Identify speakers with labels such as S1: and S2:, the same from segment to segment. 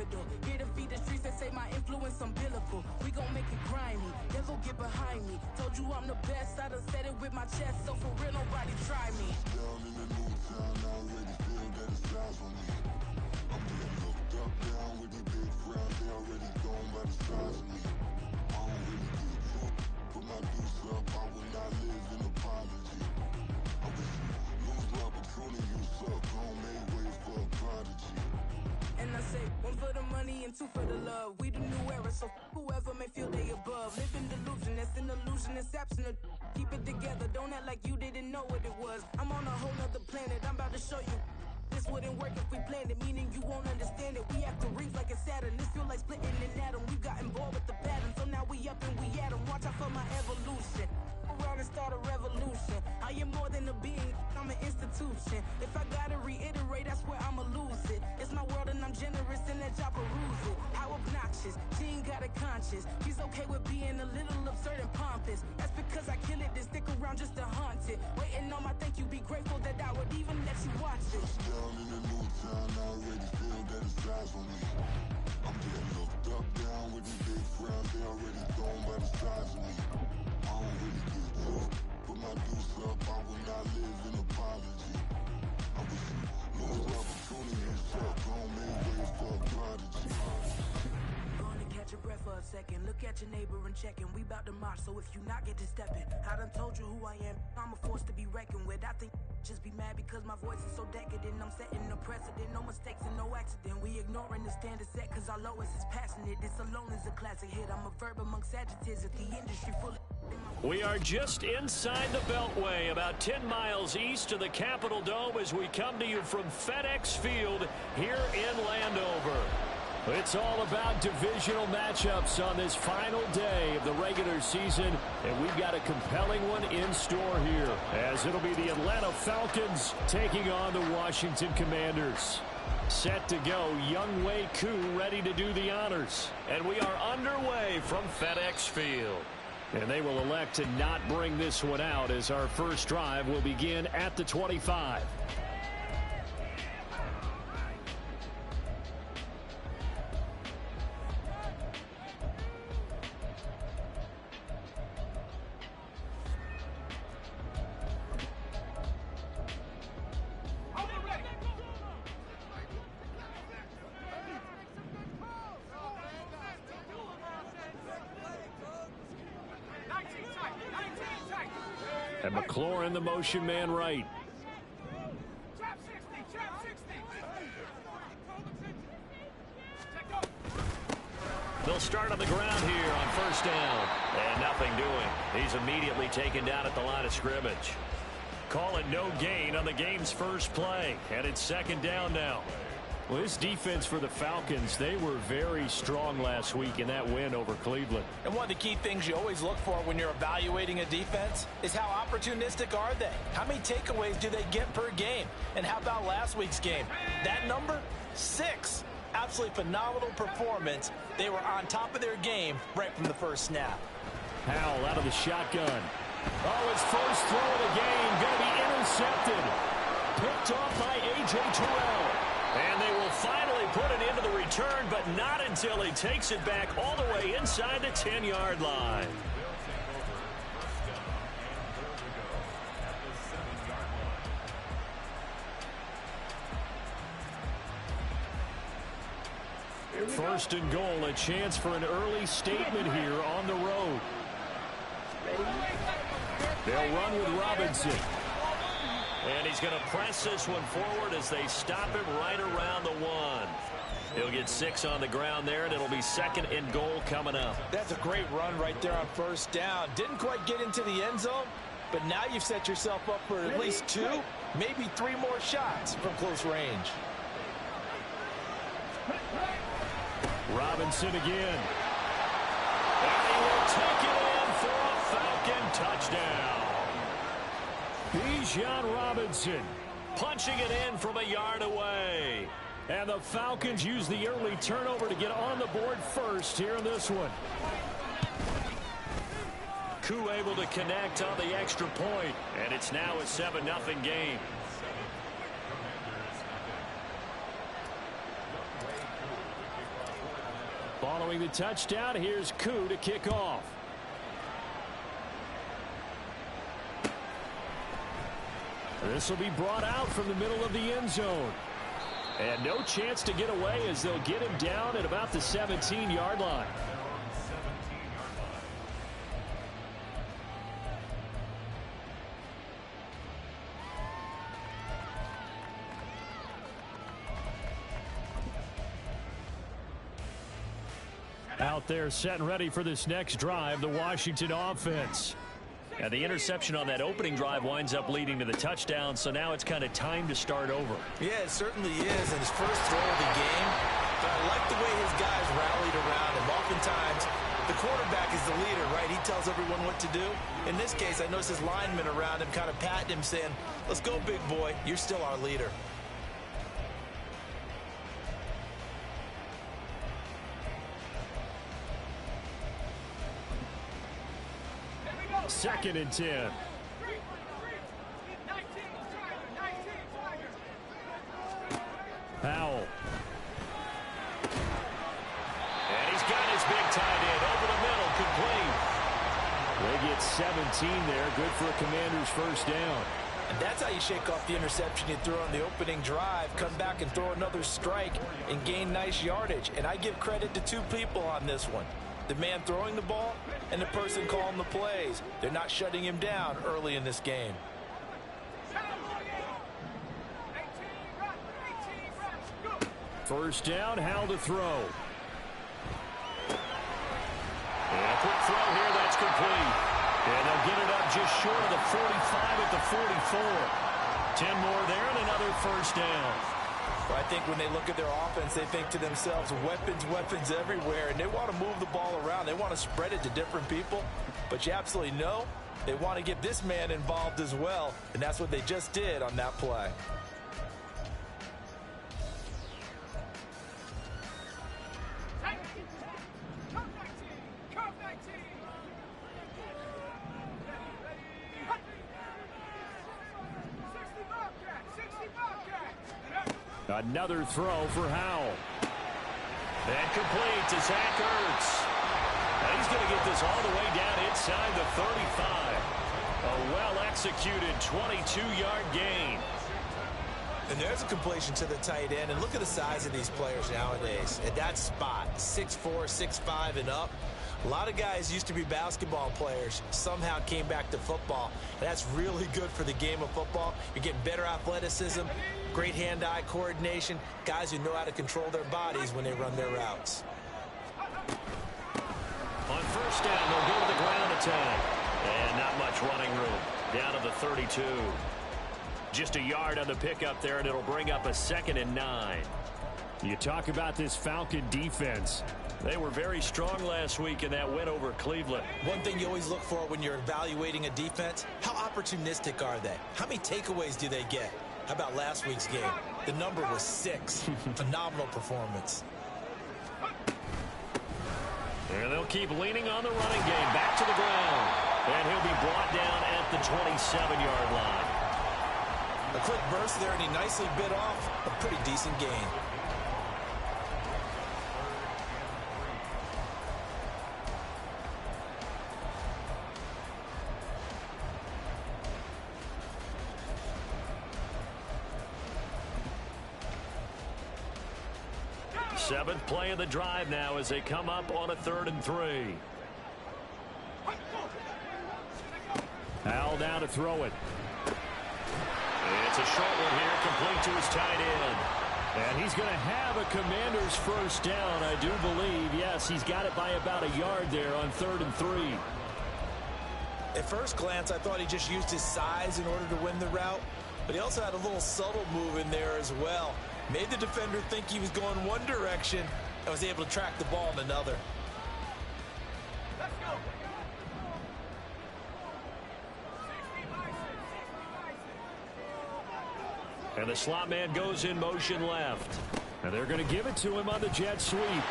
S1: pivotal. Here to feed the streets that say my influence umbilical. We gon' make it grimy, then go get behind me. Told you I'm the best, I done said it with my chest. So for real, nobody try me.
S2: Down in the new town, I already feel that it's eyes on me. I'm getting looked up, down with these big crowds. They already gone by the size of me. I don't really get drunk, put my deuce up. I will not live in apology. I wish you lose my opportunity, you suck. Home made way for a prodigy.
S1: And I say, one for the money and two for the love. We the new era, so whoever may feel they above. Live in delusion, that's an illusion, it's absent. Keep it together, don't act like you didn't know what it was. I'm on a whole nother planet, I'm about to show you. This wouldn't work if we planned it, meaning you won't understand it. We have to rings like it's Saturn, this feel like splitting an atom. We got involved with the pattern, so now we up and we at 'em. Watch out for my evolution. Around and start a revolution. I am more than a being, I'm an institution. If I gotta reiterate, that's where I'ma lose it. It's my world and I'm generous and that y'all peruse it. How obnoxious, she ain't got a conscience. She's okay with being a little absurd and pompous. That's because I kill it, then stick around just to haunt it. Waiting on my thank you, be grateful that I would even let you watch it.
S2: Down in the new town, I already feel that it's eyes on me. I'm getting looked up, down with these big crowds. They already gone by the size of me. I don't really get drunk, put my deuce up. I will not live in apology. I wish you lose the opportunity, you suck. Home made way for a prodigy.
S1: Gonna catch your breath for a second. Look at your neighbor and check in. We bout to march, so if you not get to stepping. I done told you who I am. I'm a force to be reckoned with. I think just be mad because my voice is so decadent. I'm setting a precedent. No mistakes and no accident. We ignoring the standard set cause our lowest is passionate. This alone is a classic hit. I'm a verb amongst adjectives at the industry full of...
S3: We are just inside the Beltway, about 10 miles east of the Capitol Dome as we come to you from FedEx Field here in Landover. It's all about divisional matchups on this final day of the regular season, and we've got a compelling one in store here, as it'll be the Atlanta Falcons taking on the Washington Commanders. Set to go, Younghoe Koo ready to do the honors, and we are underway from FedEx Field. And they will elect to not bring this one out as our first drive will begin at the 25. And McLaurin, the motion man right. They'll start on the ground here on first down. And nothing doing. He's immediately taken down at the line of scrimmage. Call it no gain on the game's first play. And it's second down now. Well, this defense for the Falcons, they were very strong last week in that win over Cleveland.
S4: And one of the key things you always look for when you're evaluating a defense is how opportunistic are they? How many takeaways do they get per game? And how about last week's game? That number? 6. Absolutely phenomenal performance. They were on top of their game right from the first snap.
S3: Howell out of the shotgun. Oh, his first throw of the game going to be intercepted. Picked off by A.J. Terrell. And they will finally put an end to the return, but not until he takes it back all the way inside the 10-yard line. First and goal, a chance for an early statement here on the road. They'll run with Robinson. And he's going to press this one forward as they stop him right around the 1. He'll get 6 on the ground there, and it'll be second and goal coming up.
S4: That's a great run right there on first down. Didn't quite get into the end zone, but now you've set yourself up for at least 2, maybe 3 more shots from close range.
S3: Robinson again. And he will take it in for a Falcon touchdown. Bijan Robinson punching it in from a yard away. And the Falcons use the early turnover to get on the board first here in this one. Koo able to connect on the extra point, and it's now a 7-0 game. Throwing the touchdown, here's Koo to kick off. This will be brought out from the middle of the end zone. And no chance to get away as they'll get him down at about the 17-yard line. Out there set and ready for this next drive, the Washington offense. And the interception on that opening drive winds up leading to the touchdown, so now it's kind of time to start over.
S4: Yeah, it certainly is, and his first throw of the game. But I like the way his guys rallied around him. Oftentimes, the quarterback is the leader, right? He tells everyone what to do. In this case, I noticed his linemen around him kind of patting him, saying, let's go, big boy. You're still our leader.
S3: Second and 10. Powell. And he's got his big tight end over the middle, complete. They get 17 there, good for a Commander's first down.
S4: And that's how you shake off the interception you threw on the opening drive, come back and throw another strike and gain nice yardage. And I give credit to two people on this one. The man throwing the ball and the person calling the plays. They're not shutting him down early in this game.
S3: First down, Howell to throw. And a quick throw here, that's complete. And they'll get it up just short of the 45 at the 44. 10 more there and another first down.
S4: Well, I think when they look at their offense, they think to themselves, weapons, weapons everywhere, and they want to move the ball around. They want to spread it to different people, but you absolutely know they want to get this man involved as well, and that's what they just did on that play.
S3: Another throw for Howell. And complete to Zach Ertz. And he's going to get this all the way down inside the 35. A well-executed 22-yard gain.
S4: And there's a completion to the tight end. And look at the size of these players nowadays. At that spot, 6'4", 6'5", and up. A lot of guys used to be basketball players, somehow came back to football. And that's really good for the game of football. You're getting better athleticism, great hand-eye coordination, guys who know how to control their bodies when they run their routes.
S3: On first down, they'll go to the ground attack. And not much running room. Down to the 32. Just a yard on the pickup there, and it'll bring up a 2nd and 9. You talk about this Falcon defense. They were very strong last week in that win over Cleveland.
S4: One thing you always look for when you're evaluating a defense, how opportunistic are they? How many takeaways do they get? How about last week's game? The number was 6. Phenomenal performance.
S3: And they'll keep leaning on the running game. Back to the ground. And he'll be brought down at the 27-yard line.
S4: A quick burst there, and he nicely bit off a pretty decent gain.
S3: Seventh play of the drive now as they come up on a 3rd and 3. Howell down to throw it. It's a short one here, complete to his tight end. And he's going to have a Commander's first down, I do believe. Yes, he's got it by about a yard there on 3rd and 3.
S4: At first glance, I thought he just used his size in order to win the route, but he also had a little subtle move in there as well. Made the defender think he was going one direction and was able to track the ball in another.
S1: Let's go.
S3: And the slot man goes in motion left. And they're going to give it to him on the jet sweep. And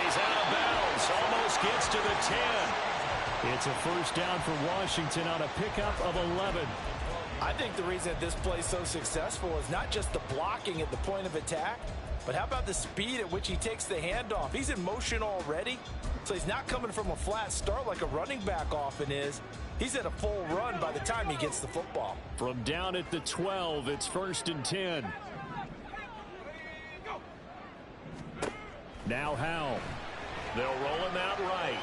S3: he's out of bounds. Almost gets to the 10. It's a first down for Washington on a pickup of 11.
S4: I think the reason that this play is so successful is not just the blocking at the point of attack, but how about the speed at which he takes the handoff? He's in motion already, so he's not coming from a flat start like a running back often is. He's at a full run by the time he gets the football.
S3: From down at the 12, it's 1st and 10. Now Howell. They'll roll him out right.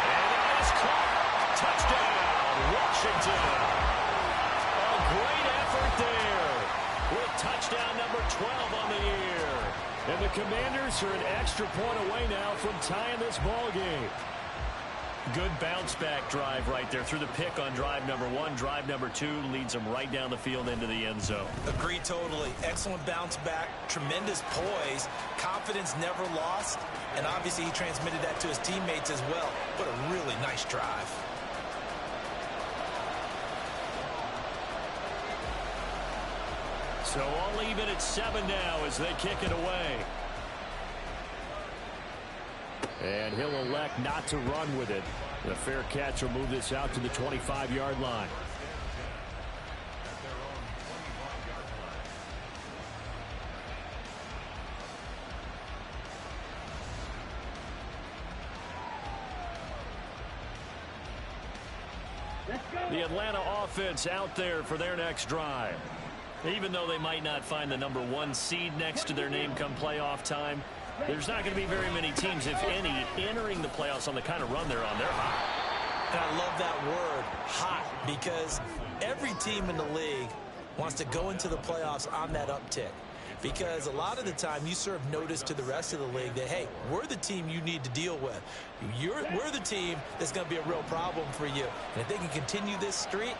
S3: And it is caught. Touchdown, Washington. A great effort there with touchdown number 12 on the year. And the Commanders are an extra point away now from tying this ball game. Good bounce-back drive right there through the pick on drive number 1. Drive number 2 leads them right down the field into the end zone.
S4: Agreed totally. Excellent bounce back, tremendous poise, confidence never lost, and obviously he transmitted that to his teammates as well. What a really nice drive.
S3: So all even at 7 now as they kick it away. And he'll elect not to run with it. The fair catch will move this out to the 25-yard line. The Atlanta offense out there for their next drive. Even though they might not find the number 1 seed next to their name come playoff time, there's not going to be very many teams, if any, entering the playoffs on the kind of run they're on. They're hot.
S4: And I love that word, hot, because every team in the league wants to go into the playoffs on that uptick. Because a lot of the time you serve notice to the rest of the league that, hey, we're the team you need to deal with. We're the team that's going to be a real problem for you. And if they can continue this streak,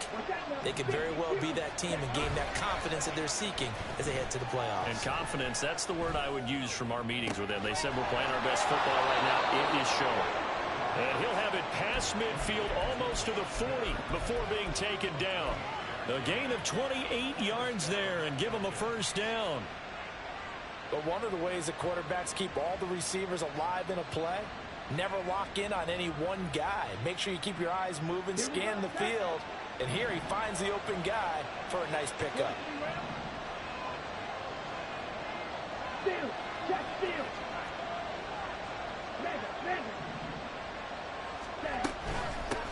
S4: they could very well be that team and gain that confidence that they're seeking as they head to the playoffs.
S3: And confidence, that's the word I would use from our meetings with them. They said we're playing our best football right now. It is showing. And he'll have it past midfield almost to the 40 before being taken down. A gain of 28 yards there and give them a first down.
S4: But one of the ways that quarterbacks keep all the receivers alive in a play, never lock in on any one guy. Make sure you keep your eyes moving, scan the field, and here he finds the open guy for a nice pickup.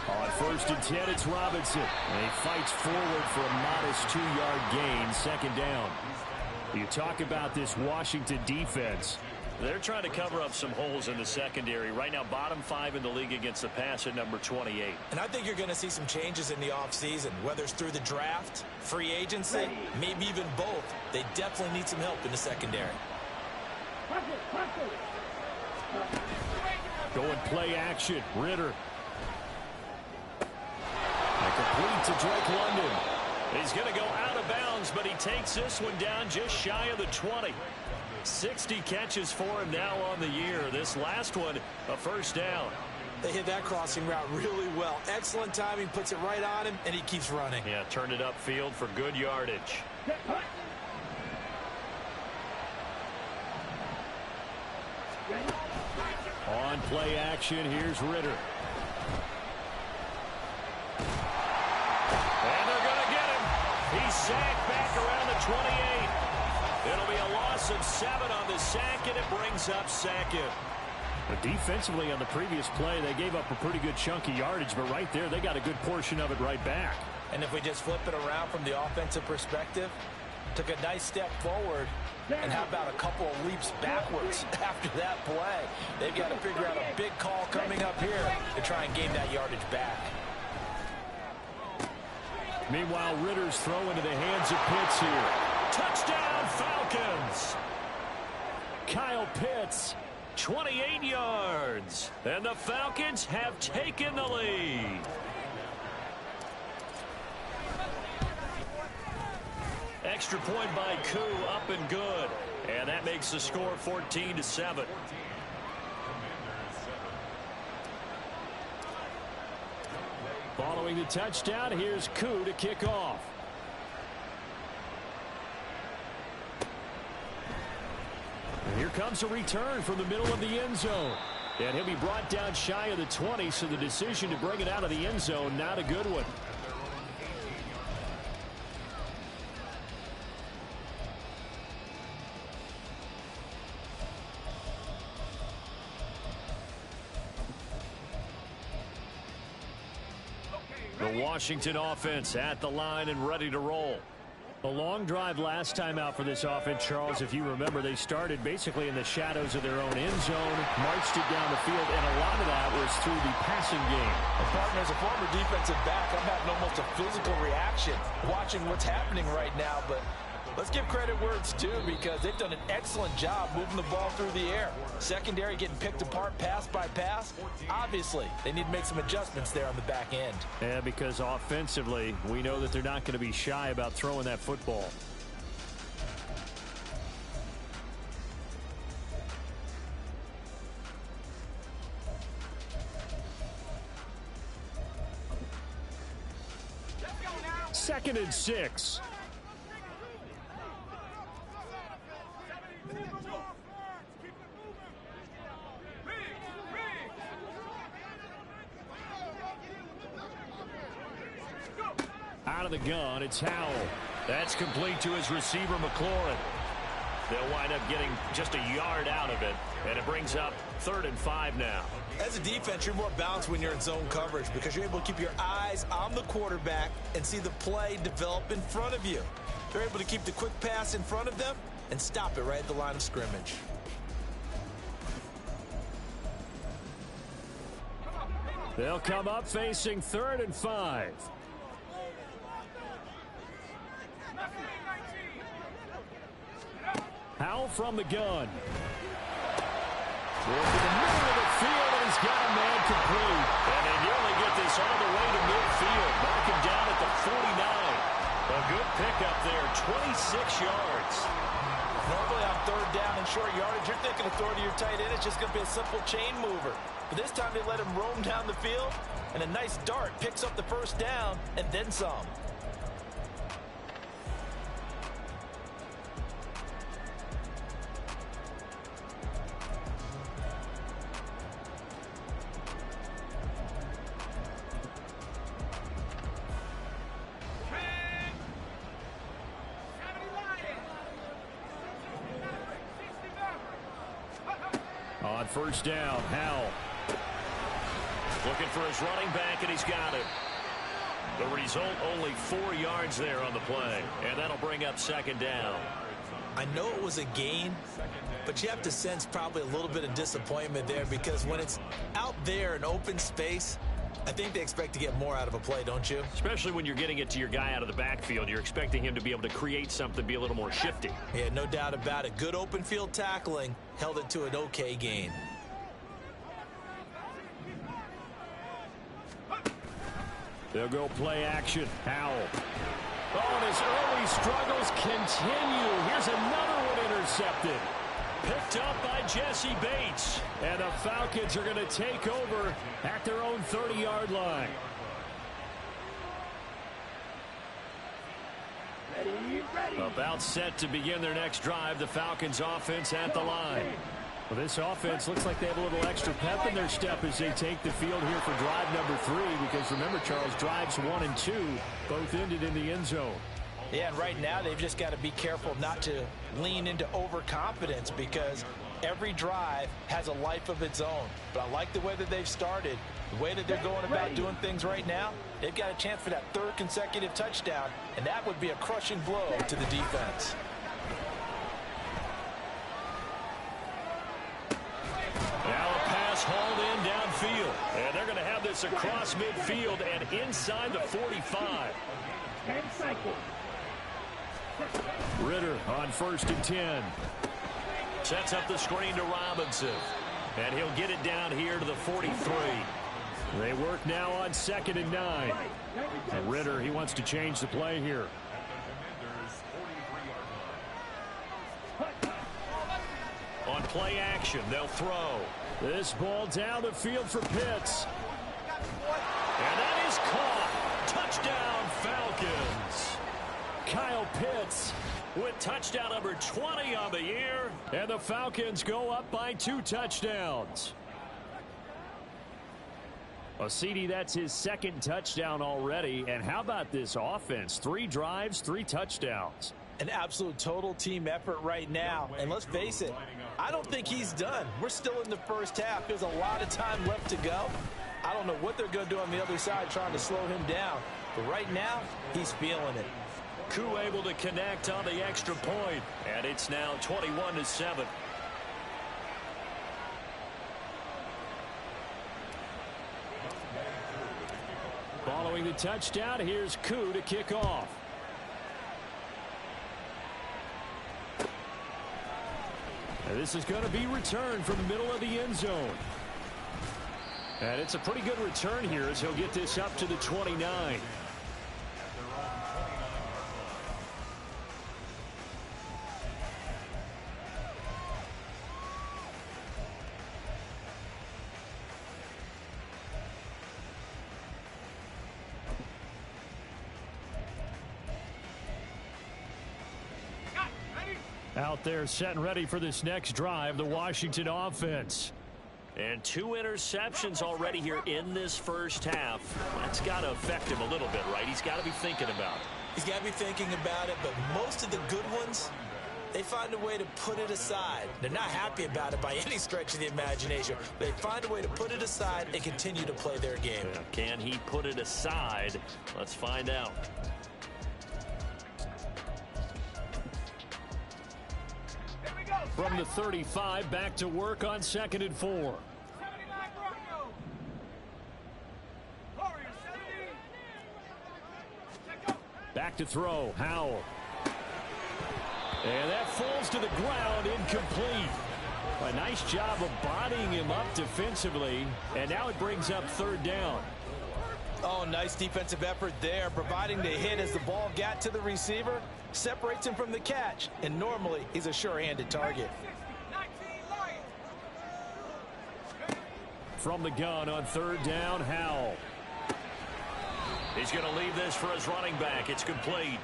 S3: On 1st and 10, it's Robinson. And he fights forward for a modest 2-yard gain, 2nd down. You talk about this Washington defense. They're trying to cover up some holes in the secondary. Right now, bottom 5 in the league against the pass at number 28.
S4: And I think you're going to see some changes in the offseason, whether it's through the draft, free agency, maybe even both. They definitely need some help in the secondary.
S3: Going play action. Ritter. And complete to Drake London. He's going to go out of bounds, but he takes this one down just shy of the 20. 60 catches for him now on the year. This last one, a first down.
S4: They hit that crossing route really well. Excellent timing, puts it right on him, and he keeps running.
S3: Yeah, turned it upfield for good yardage. On play action, here's Ritter. And they're going to get him. He's sacked back around the 28. It'll be a loss of 7 on the sack, and it brings up 2nd. But defensively on the previous play, they gave up a pretty good chunk of yardage, but right there, they got a good portion of it right back.
S4: And if we just flip it around from the offensive perspective, took a nice step forward, and how about a couple of leaps backwards after that play? They've got to figure out a big call coming up here to try and gain that yardage back.
S3: Meanwhile, Ritter's throw into the hands of Pitts here. Touchdown, Falcons! Kyle Pitts, 28 yards. And the Falcons have taken the lead. Extra point by Koo, up and good. And that makes the score 14-7. Following the touchdown, here's Koo to kick off. And here comes a return from the middle of the end zone. And he'll be brought down shy of the 20, so the decision to bring it out of the end zone, not a good one. The Washington offense at the line and ready to roll. A long drive last time out for this offense, Charles. If you remember, they started basically in the shadows of their own end zone, marched it down the field, and a lot of that was through the passing game.
S4: Partner, as a former defensive back, I'm having almost a physical reaction watching what's happening right now, but let's give credit where it's due because they've done an excellent job moving the ball through the air. Secondary getting picked apart pass by pass. Obviously, they need to make some adjustments there on the back end.
S3: Yeah, because offensively, we know that they're not going to be shy about throwing that football. Second and 6. Out of the gun, it's Howell. That's complete to his receiver, McLaurin. They'll wind up getting just a yard out of it, and it brings up 3rd and 5 now.
S4: As a defense, you're more balanced when you're in zone coverage because you're able to keep your eyes on the quarterback and see the play develop in front of you. They're able to keep the quick pass in front of them and stop it right at the line of scrimmage.
S3: They'll come up facing 3rd and 5. Howell from the gun. Into the middle of the field, and he's got a man complete. And they nearly get this all the way to midfield. Mark him down at the 49. A good pickup there, 26 yards.
S4: Normally on 3rd down and short yardage, you're thinking of throw to your tight end. It's just going to be a simple chain mover. But this time they let him roam down the field, and a nice dart picks up the 1st down and then some.
S3: On 1st down, Howell. Looking for his running back, and he's got it. The result, only 4 yards there on the play, and that'll bring up 2nd down.
S4: I know it was a gain, but you have to sense probably a little bit of disappointment there because when it's out there in open space, I think they expect to get more out of a play, don't you?
S3: Especially when you're getting it to your guy out of the backfield. You're expecting him to be able to create something, be a little more shifty.
S4: Yeah, no doubt about it. Good open field tackling held it to an okay gain.
S3: They'll go play action. Howell. Oh, and his early struggles continue. Here's another one intercepted. Picked up by Jesse Bates. And the Falcons are going to take over at their own 30-yard line. About set to begin their next drive. The Falcons offense at the line. Well, this offense looks like they have a little extra pep in their step as they take the field here for drive number 3. Because remember, Charles, drives 1 and 2 both ended in the end zone.
S4: Yeah, and right now they've just got to be careful not to lean into overconfidence because every drive has a life of its own. But I like the way that they've started, the way that they're going about doing things right now. They've got a chance for that 3rd consecutive touchdown, and that would be a crushing blow to the defense.
S3: Now a pass hauled in downfield. And they're going to have this across midfield and inside the 45. Ritter on 1st and 10. Sets up the screen to Robinson. And he'll get it down here to the 43. They work now on 2nd and 9. And Ritter, he wants to change the play here. On play action, they'll throw. This ball down the field for Pitts. And that is caught. Touchdown, Falcons. Kyle Pitts with touchdown number 20 on the year. And the Falcons go up by 2 touchdowns. Well, CD, that's his 2nd touchdown already. And how about this offense? 3 drives, 3 touchdowns.
S4: An absolute total team effort right now. And let's face it, I don't think he's done. We're still in the 1st half. There's a lot of time left to go. I don't know what they're going to do on the other side trying to slow him down. But right now, he's feeling it.
S3: Koo able to connect on the extra point, and it's now 21-7. Following the touchdown, here's Koo to kick off. And this is going to be returned from the middle of the end zone. And it's a pretty good return here as he'll get this up to the 29. Out there set and ready for this next drive, the Washington offense. And 2 interceptions already here in this first half. That's got to affect him a little bit, right? He's got to be thinking about it.
S4: He's got to be thinking about it, but most of the good ones, they find a way to put it aside. They're not happy about it by any stretch of the imagination. They find a way to put it aside and continue to play their game.
S3: Yeah, can he put it aside? Let's find out. From the 35, back to work on 2nd and 4. Back to throw, Howell. And that falls to the ground, incomplete. A nice job of bodying him up defensively, and now it brings up 3rd down.
S4: Oh, nice defensive effort there, providing the hit as the ball got to the receiver, separates him from the catch, and normally he's a sure-handed target.
S3: From the gun on 3rd down, Howell. He's going to leave this for his running back. It's complete.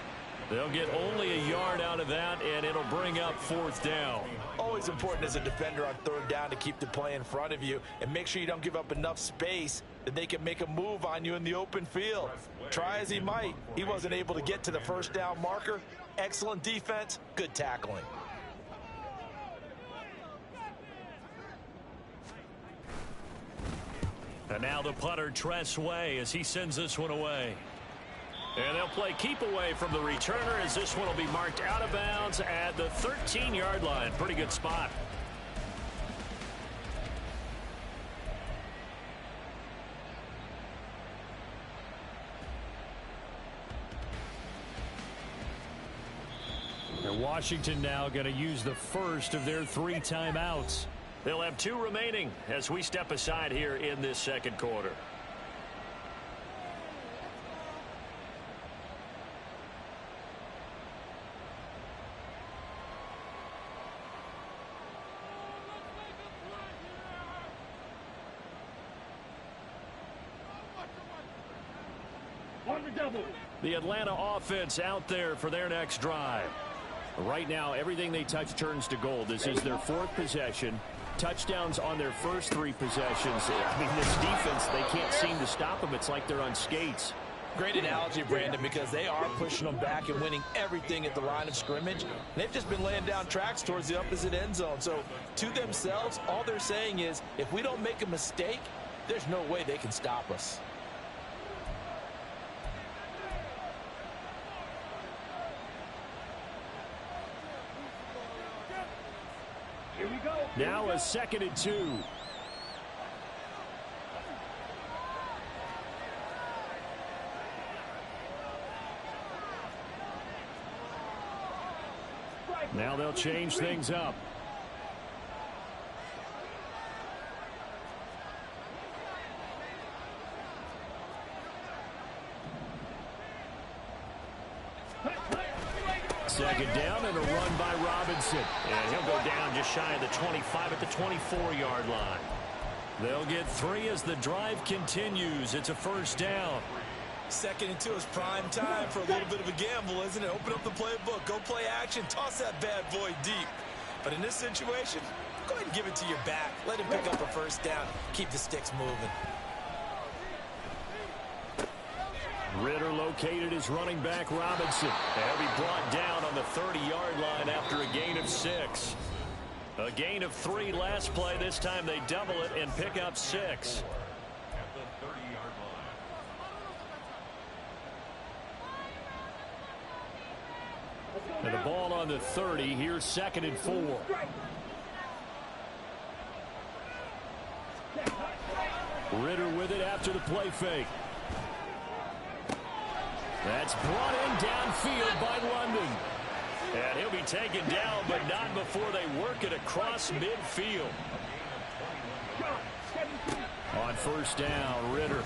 S3: They'll get only a yard out of that, and it'll bring up 4th down.
S4: Always important as a defender on 3rd down to keep the play in front of you and make sure you don't give up enough space that they can make a move on you in the open field. Try as he might, he wasn't able to get to the 1st down marker. Excellent defense, good tackling.
S3: And now the punter, Tress Way, as he sends this one away. And they'll play keep away from the returner as this one will be marked out of bounds at the 13-yard line. Pretty good spot. And Washington now going to use the first of their 3 timeouts. They'll have 2 remaining as we step aside here in this 2nd quarter. The Atlanta offense out there for their next drive. Right now, everything they touch turns to gold. This is their 4th possession. Touchdowns on their first 3 possessions. I mean, this defense, they can't seem to stop them. It's like they're on skates.
S4: Great analogy, Brandon, because they are pushing them back and winning everything at the line of scrimmage. They've just been laying down tracks towards the opposite end zone. So, to themselves, all they're saying is, if we don't make a mistake, there's no way they can stop us.
S3: Now a 2nd and 2. Now they'll change things up. Second down and a run by Robinson. And he'll go down just shy of the 25 at the 24-yard line. They'll get 3 as the drive continues. It's a 1st down.
S4: 2nd and 2 is prime time for a little bit of a gamble, isn't it? Open up the playbook, go play action, toss that bad boy deep. But in this situation, go ahead and give it to your back. Let him pick up a 1st down. Keep the sticks moving.
S3: Ritter located his running back Robinson. And he'll be brought down on the 30-yard line after a gain of 6. A gain of 3 last play. This time they double it and pick up 6. And the ball on the 30. Here's 2nd and 4. Ritter with it after the play fake. That's brought in downfield by London. And he'll be taken down, but not before they work it across midfield. On 1st down, Ritter.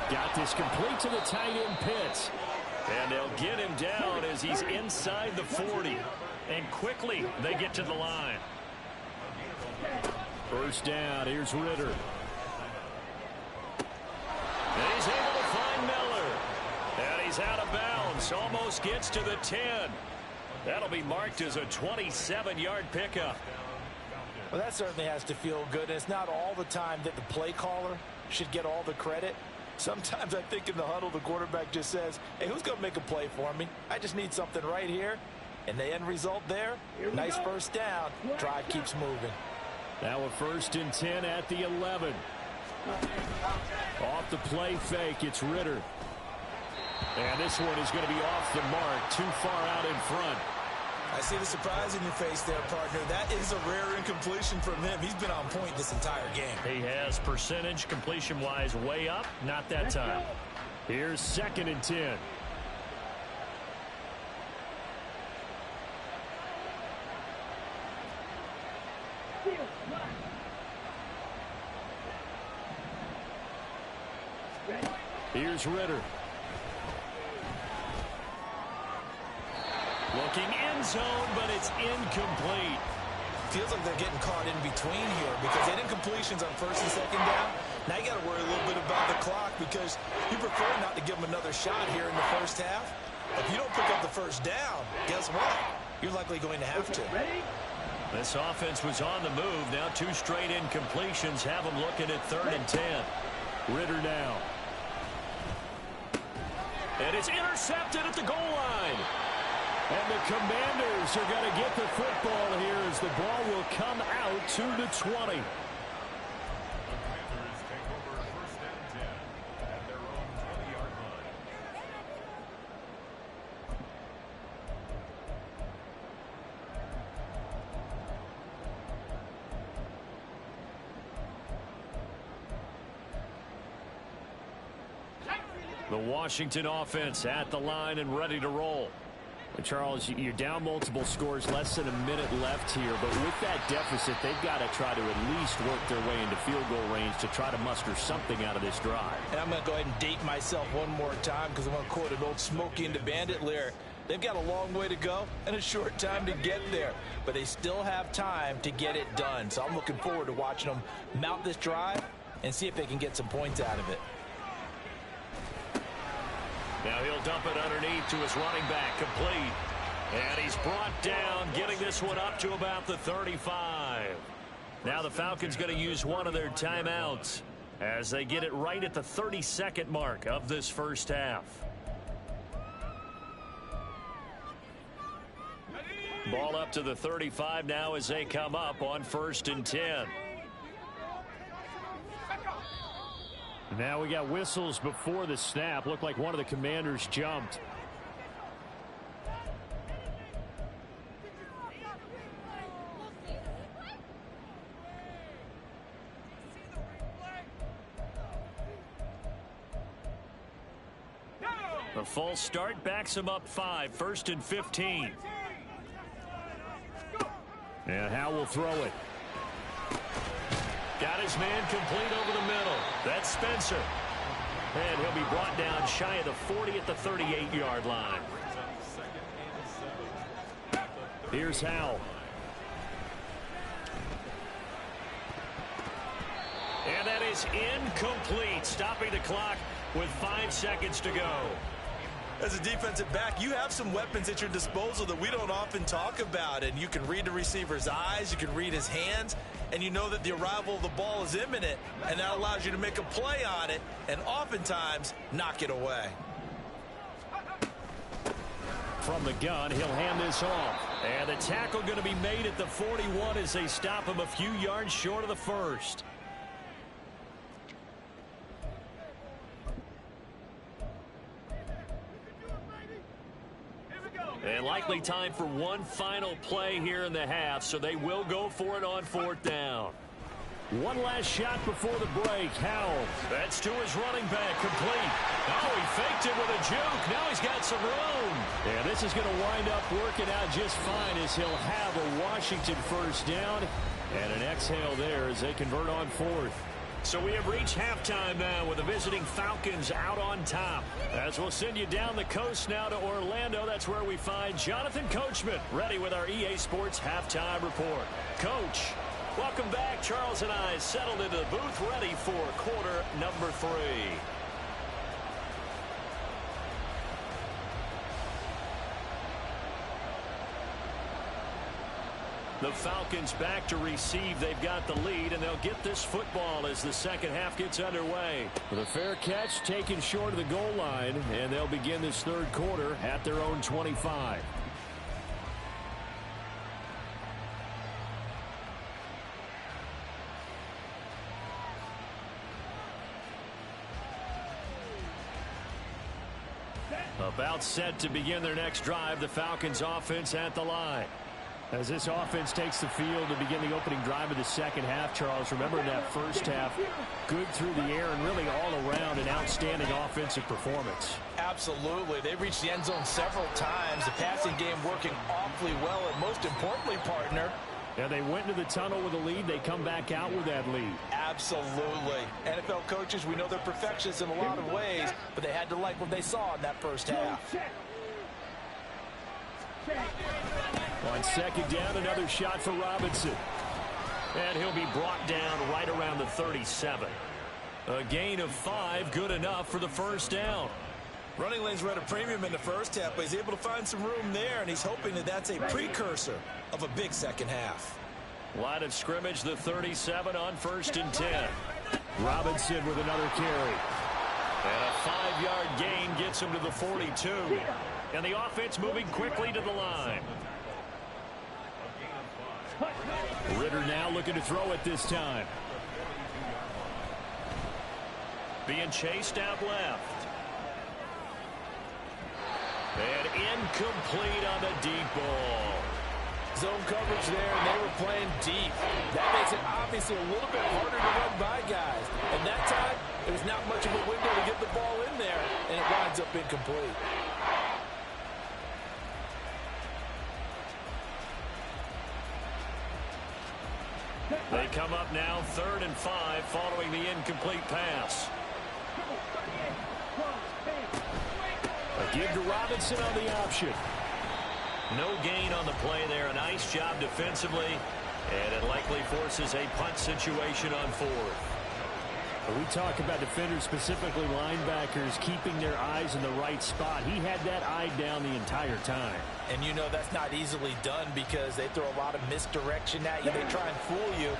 S3: Got this complete to the tight end Pitts. And they'll get him down as he's inside the 40. And quickly they get to the line. 1st down, here's Ritter. And he's able to find Miller. And he's out of bounds. Almost gets to the 10. That'll be marked as a 27-yard pickup.
S4: Well, that certainly has to feel good. And it's not all the time that the play caller should get all the credit. Sometimes I think in the huddle, the quarterback just says, hey, who's going to make a play for me? I just need something right here. And the end result there, nice 1st down. Drive keeps moving.
S3: Now a 1st and 10 at the 11. Off the play fake, it's Ritter. And this one is going to be off the mark, too far out in front.
S5: I see the surprise in your face there, partner. That is a rare incompletion from him. He's been on point this entire game.
S3: He has percentage completion-wise way up. Not that time. Here's 2nd and 10. Here's Ritter. Looking end zone, but it's incomplete.
S5: Feels like they're getting caught in between here because they did incompletions on 1st and 2nd down. Now you got to worry a little bit about the clock because you prefer not to give them another shot here in the 1st half. If you don't pick up the 1st down, guess what? You're likely going to have to.
S3: This offense was on the move. Now 2 straight incompletions have them looking at 3rd and 10. Ritter now. And it's intercepted at the goal line. And the Commanders are going to get the football here as the ball will come out to the 20. The Washington offense at the line and ready to roll. Charles, you're down multiple scores, less than a minute left here, but with that deficit, they've got to try to at least work their way into field goal range to try to muster something out of this drive.
S4: And I'm going to go ahead and date myself one more time because I'm going to quote an old Smokey and the Bandit lyric. They've got a long way to go and a short time to get there, but they still have time to get it done. So I'm looking forward to watching them mount this drive and see if they can get some points out of it.
S3: Now he'll dump it underneath to his running back, complete. And he's brought down, getting this one up to about the 35. Now the Falcons going to use one of their timeouts as they get it right at the 32nd mark of this 1st half. Ball up to the 35 now as they come up on 1st and 10. Now we got whistles before the snap. Looked like one of the Commanders jumped. The false start backs him up 5, 1st and 15. And Howe will throw it. Got his man complete over the middle. That's Spencer. And he'll be brought down shy of the 40 at the 38-yard line. Here's Howe. And that is incomplete, stopping the clock with 5 seconds to go.
S5: As a defensive back, you have some weapons at your disposal that we don't often talk about. And you can read the receiver's eyes, you can read his hands, and you know that the arrival of the ball is imminent, and that allows you to make a play on it and oftentimes knock it away.
S3: From the gun, he'll hand this off. And the tackle going to be made at the 41 as they stop him a few yards short of the 1st. And likely time for one final play here in the half, so they will go for it on 4th down. One last shot before the break. Howell. That's to his running back. Complete. Oh, he faked it with a juke. Now he's got some room. And this is going to wind up working out just fine as he'll have a Washington 1st down. And an exhale there as they convert on 4th. So we have reached halftime now with the visiting Falcons out on top. As we'll send you down the coast now to Orlando, that's where we find Jonathan Coachman ready with our EA Sports Halftime Report. Coach, welcome back. Charles and I settled into the booth ready for quarter number 3. The Falcons back to receive. They've got the lead, and they'll get this football as the second half gets underway. With a fair catch taken short of the goal line, and they'll begin this 3rd quarter at their own 25. About set to begin their next drive, the Falcons offense at the line. As this offense takes the field to begin the opening drive of the second half, Charles, remember in that first half, good through the air and really all around an outstanding offensive performance.
S4: Absolutely. They reached the end zone several times. The passing game working awfully well, and most importantly, partner,
S3: yeah, they went into the tunnel with a lead. They come back out with that lead.
S4: Absolutely. NFL coaches, we know they're perfectionists in a lot of ways, but they had to like what they saw in that first half.
S3: On 2nd down, another shot for Robinson. And he'll be brought down right around the 37. A gain of 5, good enough for the 1st down.
S5: Running lanes were at a premium in the first half, but he's able to find some room there, and he's hoping that that's a precursor of a big second half.
S3: Line of scrimmage, the 37 on 1st and 10. Robinson with another carry. And a 5-yard gain gets him to the 42. And the offense moving quickly to the line. Ritter now looking to throw it this time. Being chased out left. And incomplete on the deep ball.
S4: Zone coverage there, and they were playing deep. That makes it obviously a little bit harder to run by guys. And that time, there's not much of a window to get the ball in there, and it winds up incomplete.
S3: They come up now 3rd and 5 following the incomplete pass. A give to Robinson on the option. No gain on the play there. A nice job defensively, and it likely forces a punt situation on 4th. We talk about defenders, specifically linebackers, keeping their eyes in the right spot. He had that eye down the entire time.
S4: And you know that's not easily done because they throw a lot of misdirection at you. They try and fool you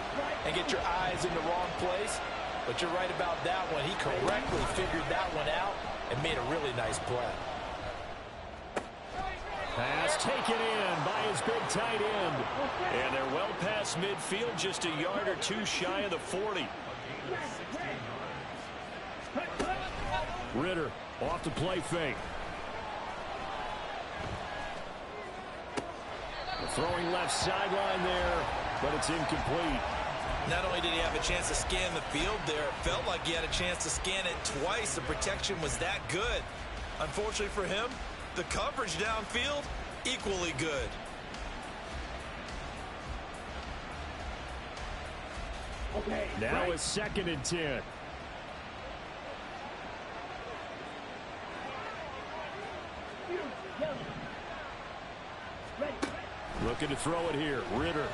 S4: and get your eyes in the wrong place. But you're right about that one. He correctly figured that one out and made a really nice play.
S3: Pass taken in by his big tight end. And they're well past midfield, just a yard or 2 shy of the 40. Ritter off the play fake. Throwing left sideline there, but it's incomplete.
S5: Not only did he have a chance to scan the field there, it felt like he had a chance to scan it twice. The protection was that good. Unfortunately for him, the coverage downfield, equally good.
S3: Okay, now it's 2nd and 10. Looking to throw it here. Ritter.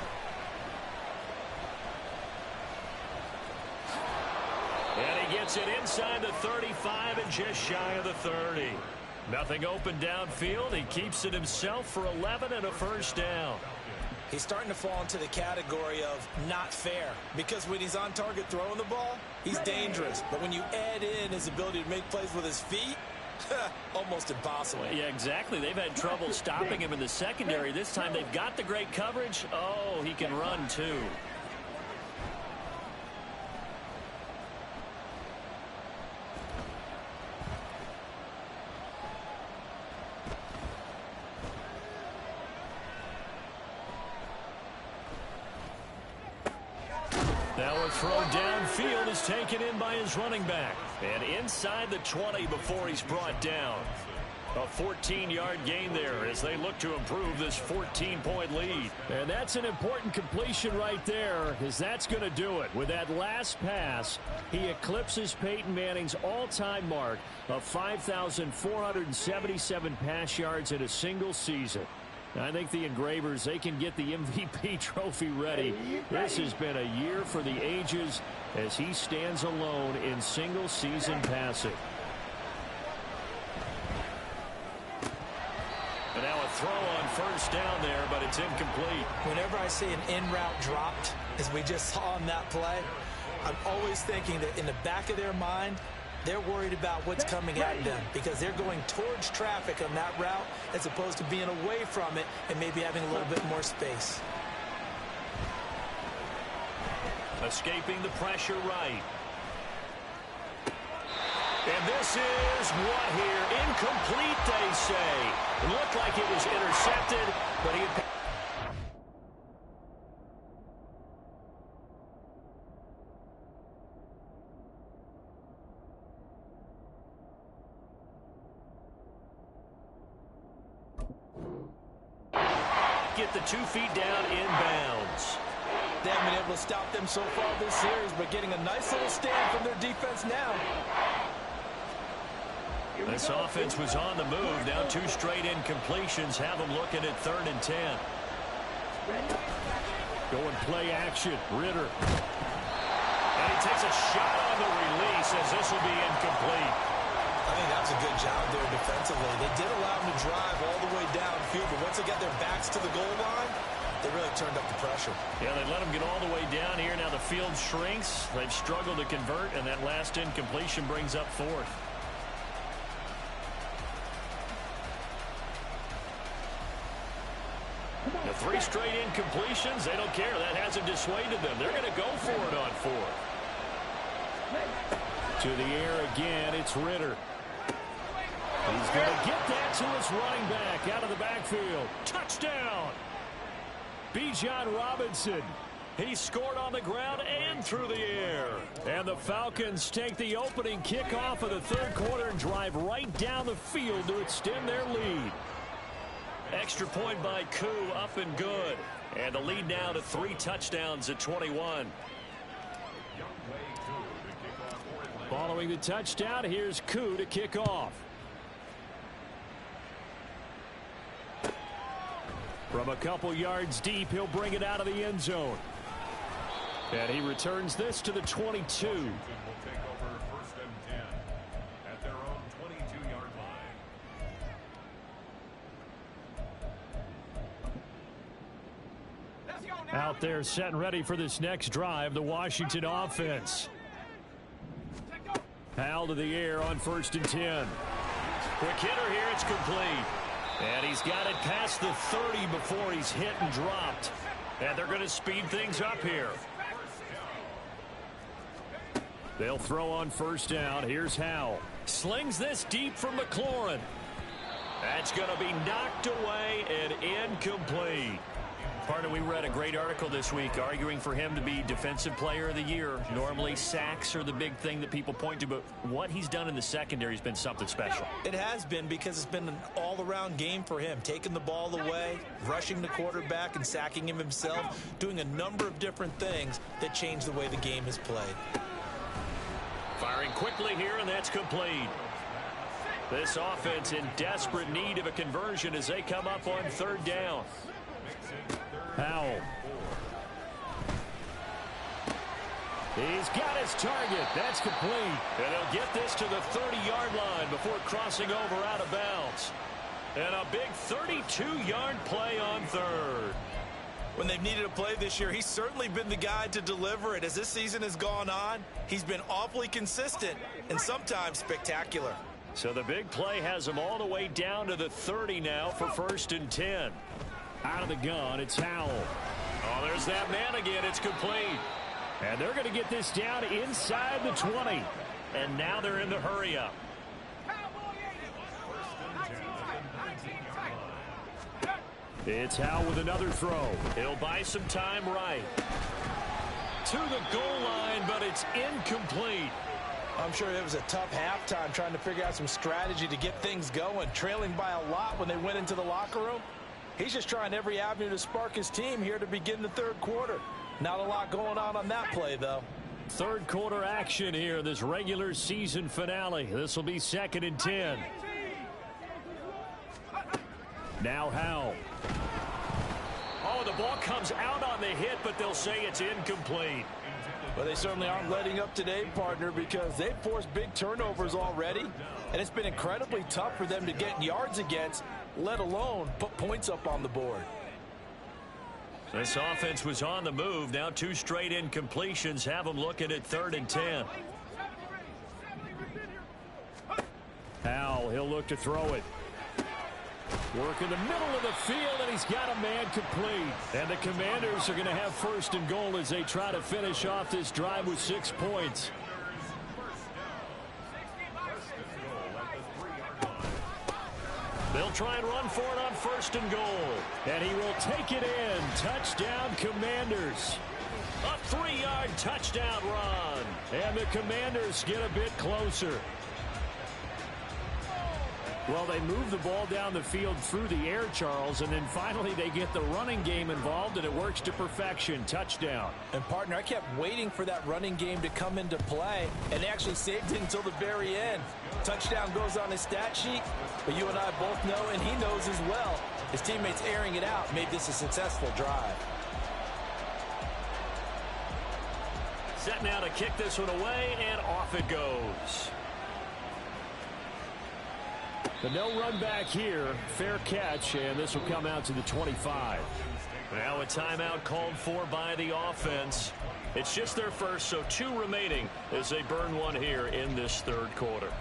S3: And he gets it inside the 35 and just shy of the 30. Nothing open downfield. He keeps it himself for 11 and a 1st down.
S5: He's starting to fall into the category of not fair, because when he's on target throwing the ball, he's dangerous. But when you add in his ability to make plays with his feet, almost impossible.
S3: Yeah, exactly. They've had trouble stopping him in the secondary. This time they've got the great coverage. Oh, he can run too. throw downfield is taken in by his running back. And inside the 20 before he's brought down. A 14-yard gain there as they look to improve this 14-point lead. And that's an important completion right there, because that's going to do it. With that last pass, he eclipses Peyton Manning's all-time mark of 5,477 pass yards in a single season. I think the Engravers, they can get the MVP trophy ready. This has been a year for the ages as he stands alone in single-season passing. And now a throw on first down there, but it's incomplete.
S4: Whenever I see an in-route dropped, as we just saw on that play, I'm always thinking that in the back of their mind, they're worried about what's coming at them because they're going towards traffic on that route as opposed to being away from it and maybe having a little bit more space.
S3: Escaping the pressure right. And this is what here? Incomplete, they say. It looked like it was intercepted, but he had... Get the 2 feet down inbounds.
S4: They haven't been able to stop them so far this series, but getting a nice little stand from their defense now.
S3: This offense was on the move. Now 2 straight incompletions have them looking at 3rd and 10. Going play action. Ritter. And he takes a shot on the release as this will be incomplete.
S4: I think that's a good job there defensively. They did allow him to drive all the way downfield, but once they got their backs to the goal line, they really turned up the pressure.
S3: Yeah, they let them get all the way down here. Now the field shrinks. They've struggled to convert, and that last incompletion brings up 4th. The 3 straight incompletions, they don't care. That hasn't dissuaded them. They're going to go for it on 4th. To the air again, it's Ritter. He's going to get that to his running back out of the backfield. Touchdown! Bijan Robinson. He scored on the ground and through the air. And the Falcons take the opening kickoff of the 3rd quarter and drive right down the field to extend their lead. Extra point by Koo, up and good. And the lead now to 3 touchdowns at 21. Following the touchdown, here's Koo to kick off. From a couple yards deep, he'll bring it out of the end zone. And he returns this to the 22. Out there set and ready for this next drive, the Washington offense. Powell to the air on 1st and 10. Quick hitter here, it's complete. And he's got it past the 30 before he's hit and dropped. And they're going to speed things up here. They'll throw on 1st down. Here's Howell. Slings this deep from McLaurin. That's going to be knocked away and incomplete. Partner, we read a great article this week arguing for him to be Defensive Player of the Year. Normally, sacks are the big thing that people point to, but what he's done in the secondary has been something special.
S4: It has been because it's been an all-around game for him. Taking the ball away, rushing the quarterback, and sacking him himself, doing a number of different things that change the way the game is played.
S3: Firing quickly here, and that's complete. This offense in desperate need of a conversion as they come up on 3rd down. Howell. He's got his target. That's complete. And he'll get this to the 30-yard line before crossing over out of bounds. And a big 32-yard play on 3rd.
S4: When they've needed a play this year, he's certainly been the guy to deliver it. As this season has gone on, he's been awfully consistent and sometimes spectacular.
S3: So the big play has him all the way down to the 30 now for 1st and 10. Out of the gun, it's Howell. Oh, there's that man again. It's complete. And they're going to get this down inside the 20. And now they're in the hurry-up. It's Howell with another throw. He'll buy some time right. to the goal line, but it's incomplete.
S4: I'm sure it was a tough halftime trying to figure out some strategy to get things going, trailing by a lot when they went into the locker room. He's just trying every avenue to spark his team here to begin the third quarter. Not a lot going on that play, though.
S3: Third quarter action here, this regular season finale. This will be 2nd and 10. Now Howell. Oh, the ball comes out on the hit, but they'll say it's incomplete.
S4: Well, they certainly aren't letting up today, partner, because they've forced big turnovers already, and it's been incredibly tough for them to get yards against, let alone put points up on the board.
S3: This offense was on the move. Now 2 straight incompletions have them looking at 3rd and 10. Howell, he'll look to throw it. Work in the middle of the field, and he's got a man complete. And the Commanders are going to have 1st and goal as they try to finish off this drive with 6 points. They'll try and run for it on 1st and goal. And he will take it in. Touchdown, Commanders. A 3-yard touchdown run. And the Commanders get a bit closer. Well, they move the ball down the field through the air, Charles, and then finally they get the running game involved, and it works to perfection. Touchdown.
S4: And, partner, I kept waiting for that running game to come into play, and they actually saved it until the very end. Touchdown goes on his stat sheet, but you and I both know, and he knows as well, his teammates airing it out made this a successful drive.
S3: Set now to kick this one away, and off it goes. The no run back here, fair catch, and this will come out to the 25. Now a timeout called for by the offense. It's just their first, so 2 remaining as they burn one here in this third quarter.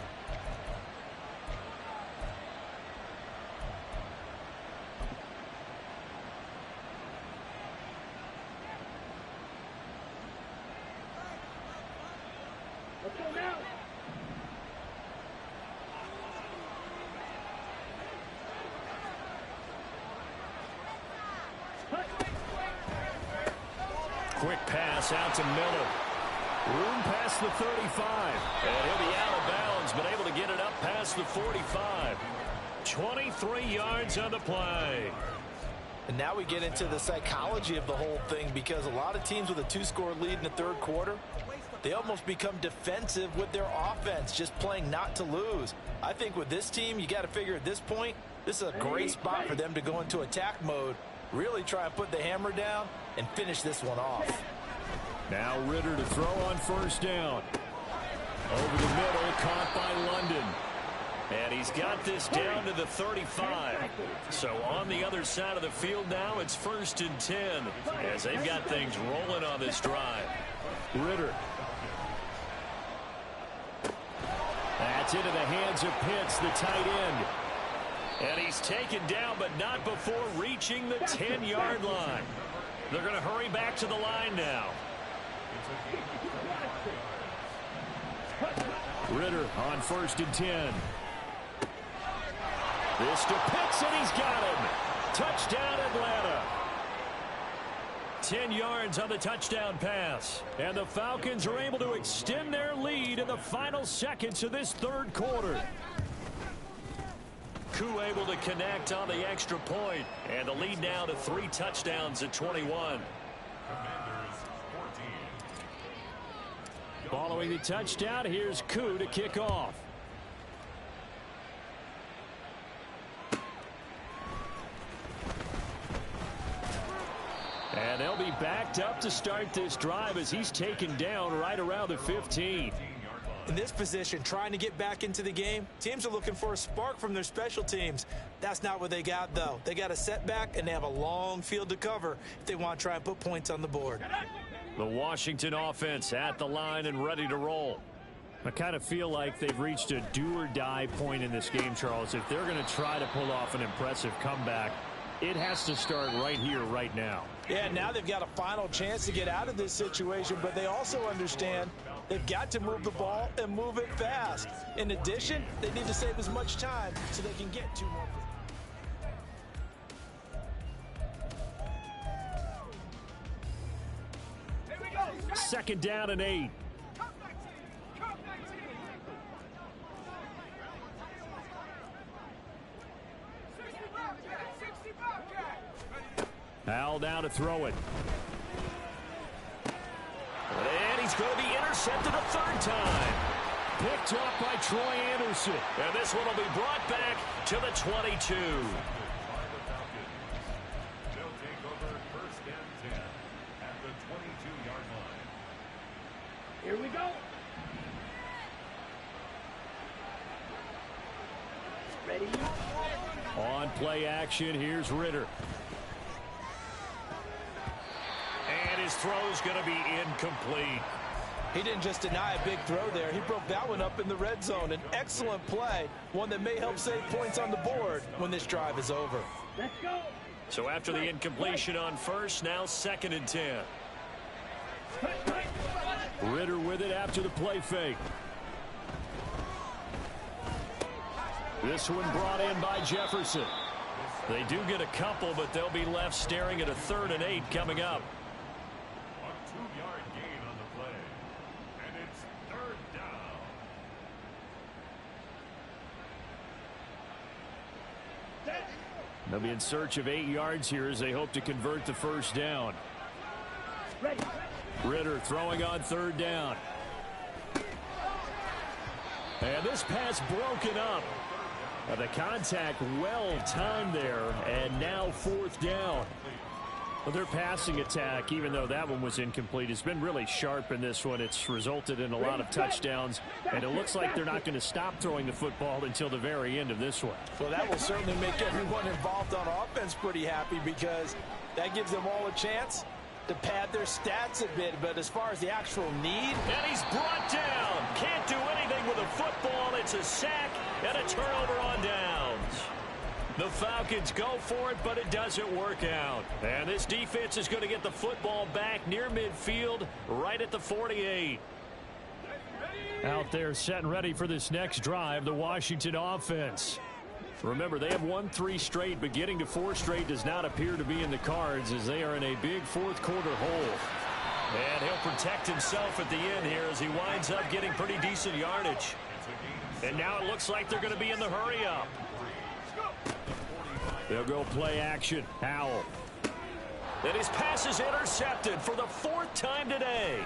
S3: Quick pass out to Miller. Room past the 35. And he'll be out of bounds, but able to get it up past the 45. 23 yards on the play.
S4: And now we get into the psychology of the whole thing, because a lot of teams with a 2-score lead in the third quarter, they almost become defensive with their offense, just playing not to lose. I think with this team, you got to figure at this point, this is a great spot for them to go into attack mode, really try and put the hammer down and finish this one off.
S3: Now Ritter to throw on 1st down. Over the middle, caught by London. And he's got this down to the 35. So on the other side of the field now, it's 1st and 10 as they've got things rolling on this drive. Ritter. That's into the hands of Pitts, the tight end. And he's taken down, but not before reaching the 10-yard line. They're going to hurry back to the line now. Ritter on 1st and 10. This to Pitts, and he's got him. Touchdown, Atlanta. 10 yards on the touchdown pass. And the Falcons are able to extend their lead in the final seconds of this third quarter. Koo able to connect on the extra point, and the lead now to 3 touchdowns at 21. Following the touchdown, here's Koo to kick off. And they'll be backed up to start this drive as he's taken down right around the 15.
S4: In this position, trying to get back into the game, teams are looking for a spark from their special teams. That's not what they got, though. They got a setback, and they have a long field to cover if they want to try and put points on the board.
S3: The Washington offense at the line and ready to roll. I kind of feel like they've reached a do-or-die point in this game, Charles. If they're going to try to pull off an impressive comeback, it has to start right here, right now.
S4: Yeah, now they've got a final chance to get out of this situation, but they also understand they've got to move the ball and move it fast. In addition, they need to save as much time so they can get 2 more.
S3: 2nd down and 8. Howell now to throw it. And he's going to be intercepted a 3rd time. Picked up by Troy Anderson. And this one will be brought back to the 22.
S6: They'll take over 1st and 10 at the 22-yard line.
S7: Here we go. Ready?
S3: On play action, here's Ritter. And his throw's going to be incomplete.
S4: He didn't just deny a big throw there. He broke that one up in the red zone. An excellent play, one that may help save points on the board when this drive is over.
S7: Let's go.
S3: So after the incompletion on 1st, now 2nd and 10. Ritter with it after the play fake. This one brought in by Jefferson. They do get a couple, but they'll be left staring at a 3rd and 8 coming up.
S6: A 2-yard gain on the play. And it's 3rd down.
S3: They'll be in search of 8 yards here as they hope to convert the 1st down.
S7: Ready.
S3: Ritter throwing on 3rd down. And this pass broken up. The contact well timed there, and now 4th down. Well, their passing attack, even though that one was incomplete, has been really sharp in this one. It's resulted in a lot of touchdowns, and it looks like they're not going to stop throwing the football until the very end of this one.
S4: Well, that will certainly make everyone involved on offense pretty happy because that gives them all a chance to pad their stats a bit. But as far as the actual need...
S3: And he's brought down. Can't do anything with a football. It's a sack and a turnover on downs. The Falcons go for it, but it doesn't work out. And this defense is going to get the football back near midfield, right at the 48. Out there set and ready for this next drive, the Washington offense. Remember, they have won 3 straight, but getting to 4 straight does not appear to be in the cards as they are in a big 4th quarter hole. And he'll protect himself at the end here as he winds up getting pretty decent yardage. And now it looks like they're going to be in the hurry-up. They'll go play action. Howell. And his pass is intercepted for the 4th time today.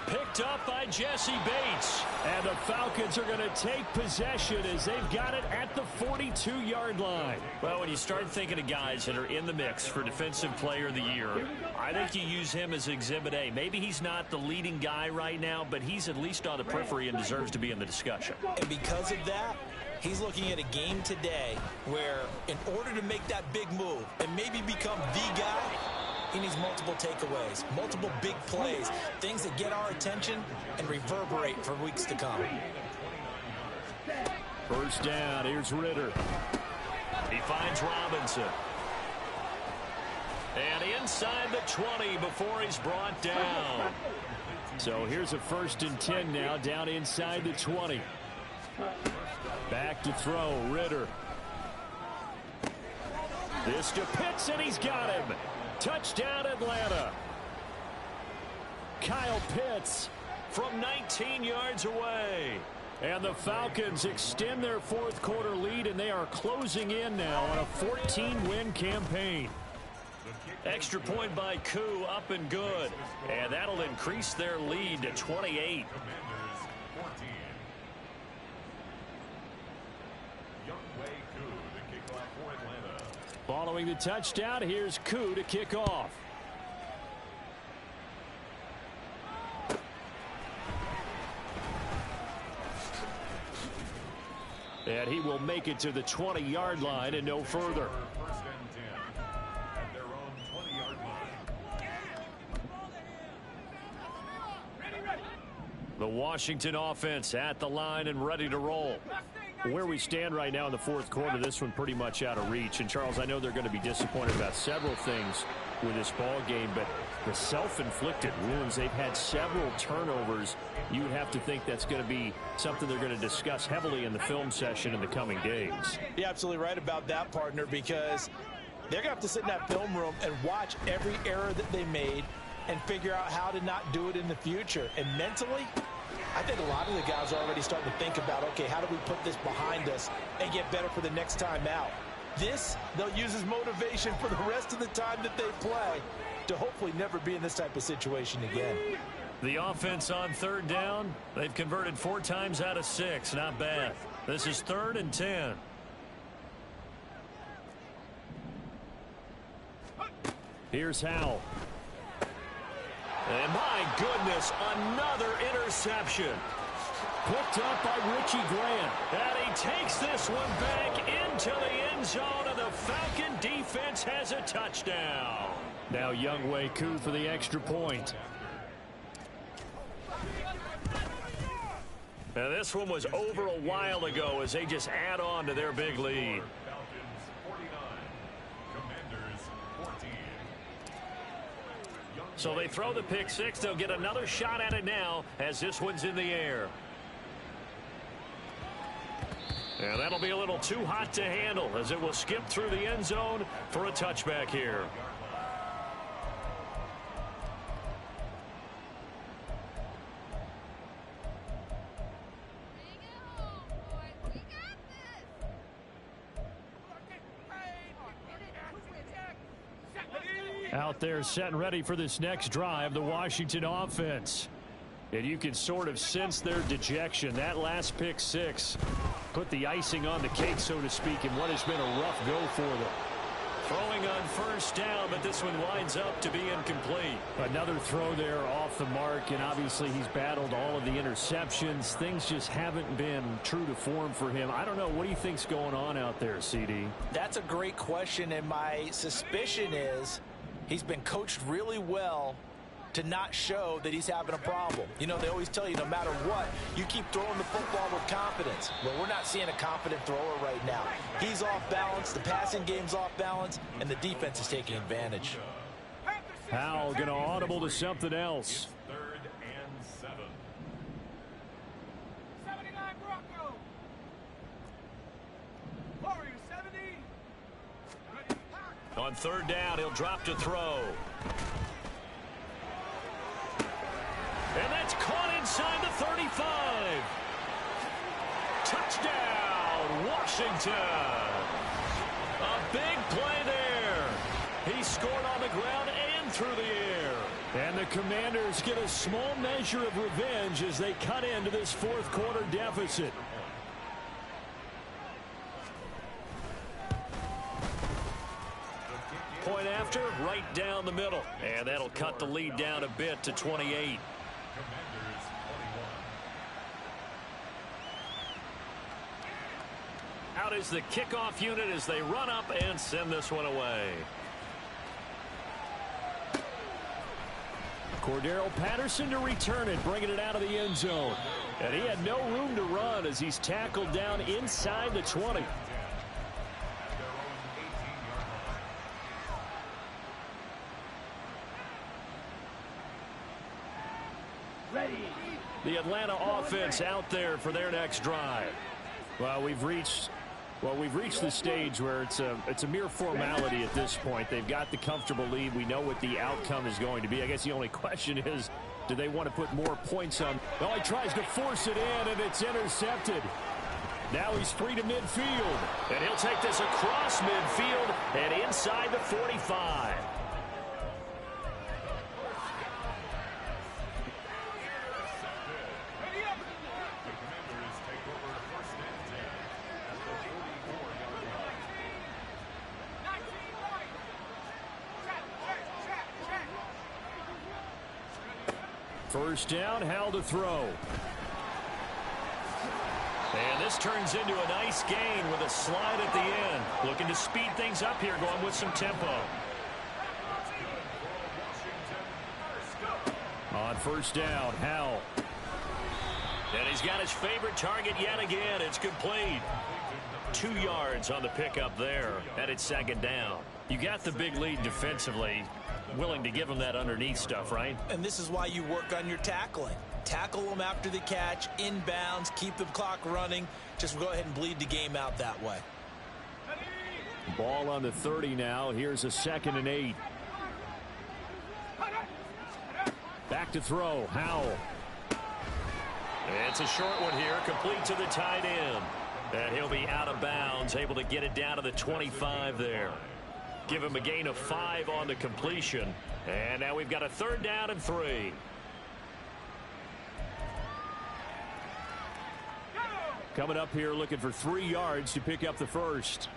S3: Picked up by Jesse Bates. And the Falcons are going to take possession as they've got it at the 42-yard line. Well, when you start thinking of guys that are in the mix for Defensive Player of the Year, I think you use him as Exhibit A. Maybe he's not the leading guy right now, but he's at least on the periphery and deserves to be in the discussion.
S4: And because of that, he's looking at a game today where in order to make that big move and maybe become the guy, he needs multiple takeaways, multiple big plays, things that get our attention and reverberate for weeks to come.
S3: 1st down, here's Ritter. He finds Robinson. And inside the 20 before he's brought down. So here's a 1st and 10 now, down inside the 20. Back to throw, Ritter. This to Pitts, and he's got him. Touchdown, Atlanta. Kyle Pitts from 19 yards away. And the Falcons extend their 4th quarter lead, and they are closing in now on a 14-win campaign. Extra point by Koo, up and good. And that'll increase their lead to 28. Following the touchdown, here's Koo to kick off. And he will make it to the 20-yard line and no further.
S6: 1st and 10 at their own 20-yard line.
S3: The Washington offense at the line and ready to roll. Where we stand right now in the 4th quarter, this one pretty much out of reach. And, Charles, I know they're going to be disappointed about several things with this ball game, but the self-inflicted wounds, they've had several turnovers. You would have to think that's going to be something they're going to discuss heavily in the film session in the coming days.
S4: You're absolutely right about that, partner, because they're going to have to sit in that film room and watch every error that they made and figure out how to not do it in the future. And mentally, I think a lot of the guys are already starting to think about, okay, how do we put this behind us and get better for the next time out? This, they'll use as motivation for the rest of the time that they play to hopefully never be in this type of situation again.
S3: The offense on third down, they've converted 4 times out of 6. Not bad. This is 3rd and 10. Here's Howell. And my goodness, another interception. Picked up by Richie Grant. And he takes this one back into the end zone, and the Falcon defense has a touchdown. Now Younghoe Koo for the extra point. Now this one was over a while ago as they just add on to their big lead.
S6: Falcons 49, Commanders 14.
S3: So they throw the pick 6. They'll get another shot at it now as this one's in the air. And that'll be a little too hot to handle as it will skip through the end zone for a touchback here. Out there set and ready for this next drive, the Washington offense. And you can sort of sense their dejection. That last pick 6 put the icing on the cake, so to speak, in what has been a rough go for them. Throwing on first down, but this one winds up to be incomplete. Another throw there off the mark, and obviously he's battled all of the interceptions. Things just haven't been true to form for him. I don't know. What do you think's going on out there, CD?
S4: That's a great question, and my suspicion is he's been coached really well to not show that he's having a problem. You know, they always tell you no matter what, you keep throwing the football with confidence. Well, we're not seeing a confident thrower right now. He's off balance, the passing game's off balance, and the defense is taking advantage.
S3: Howell going to audible to something else.
S6: 3rd and 7.
S7: 79 Bronco. Warrior 70.
S3: On third down, he'll drop to throw. And that's caught inside the 35. Touchdown, Washington. A big play there. He scored on the ground and through the air. And the Commanders get a small measure of revenge as they cut into this 4th quarter deficit. Point after, right down the middle. And that'll cut the lead down a bit to 28.
S6: Commanders 21.
S3: Out is the kickoff unit as they run up and send this one away. Cordero Patterson to return it, bringing it out of the end zone. And he had no room to run as he's tackled down inside the 20.
S7: Ready.
S3: The Atlanta offense out there for their next drive. Well, we've reached the stage where it's a mere formality at this point. They've got the comfortable lead. We know what the outcome is going to be. I guess the only question is, do they want to put more points on? Well, he tries to force it in, and it's intercepted. Now he's free to midfield, and he'll take this across midfield and inside the 45. First down, Howell to throw. And this turns into a nice gain with a slide at the end. Looking to speed things up here, going with some tempo. On first down, Howell. And he's got his favorite target yet again. It's complete. 2 yards on the pickup there. And it's 2nd down. You got the big lead defensively. Willing to give them that underneath stuff, right?
S4: And this is why you work on your tackling. Tackle them after the catch, inbounds, keep the clock running. Just go ahead and bleed the game out that way.
S3: Ball on the 30 now. Here's a 2nd and 8. Back to throw. Howell. It's a short one here, complete to the tight end. And he'll be out of bounds, able to get it down to the 25 there. Give him a gain of 5 on the completion. And now we've got a 3rd down and 3. Coming up here looking for 3 yards to pick up the first.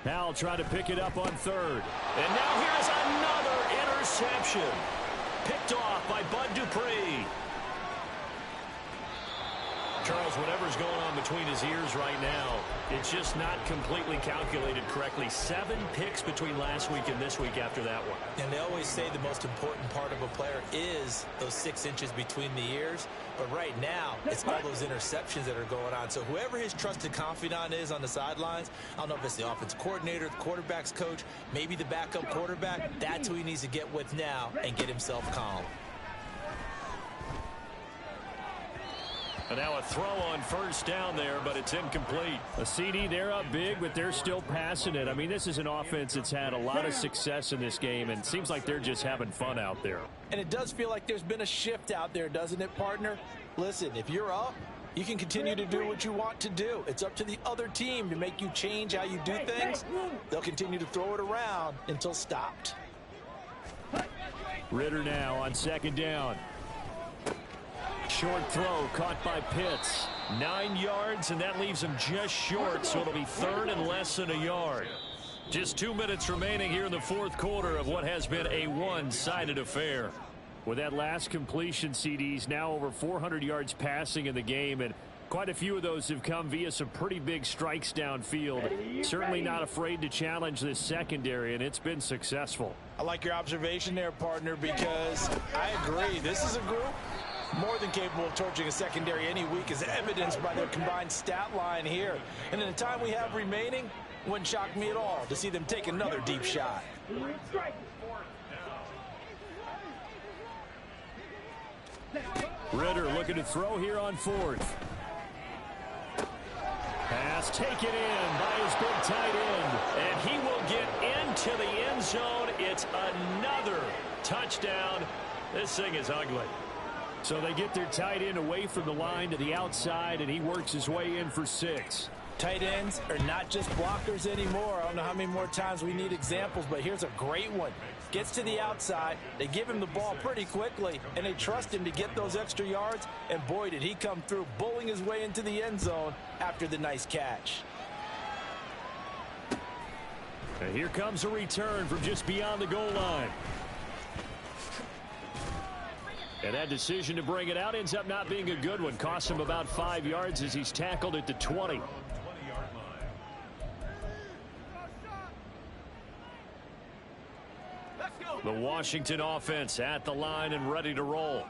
S3: Howell trying to pick it up on 3rd. And now here's another interception. Picked off by Bud Dupree. Charles, whatever's going on between his ears right now, it's just not completely calculated correctly. 7 picks between last week and this week after that one.
S4: And they always say the most important part of a player is those 6 inches between the ears. But right now, it's all those interceptions that are going on. So whoever his trusted confidant is on the sidelines, I don't know if it's the offense coordinator, the quarterback's coach, maybe the backup quarterback, that's who he needs to get with now and get himself calm.
S3: And now a throw on 1st down there, but it's incomplete. A CD, they're up big, but they're still passing it. I mean, this is an offense that's had a lot of success in this game, and it seems like they're just having fun out there.
S4: And it does feel like there's been a shift out there, doesn't it, partner? Listen, if you're up, you can continue to do what you want to do. It's up to the other team to make you change how you do things. They'll continue to throw it around until stopped.
S3: Ritter now on 2nd down. Short throw caught by Pitts. 9 yards, and that leaves him just short, so it'll be 3rd and less than a yard. Just 2 minutes remaining here in the 4th quarter of what has been a one-sided affair. With that last completion, CDs now over 400 yards passing in the game, and quite a few of those have come via some pretty big strikes downfield. Certainly not afraid to challenge this secondary, and it's been successful.
S4: I like your observation there, partner, because I agree. This is a group more than capable of torching a secondary any week, as evidenced by their combined stat line here. And in the time we have remaining, wouldn't shock me at all to see them take another deep shot.
S3: Ritter looking to throw here on 4th. Pass taken in by his big tight end, and he will get into the end zone. It's another touchdown. This thing is ugly. So they get their tight end away from the line to the outside, and he works his way in for 6.
S4: Tight ends are not just blockers anymore. I don't know how many more times we need examples, but here's a great one. Gets to the outside, they give him the ball pretty quickly, and they trust him to get those extra yards, and boy, did he come through, bowling his way into the end zone after the nice catch.
S3: And here comes a return from just beyond the goal line. And that decision to bring it out ends up not being a good one. Cost him about 5 yards as he's tackled at the 20. The Washington offense at the line and ready to roll.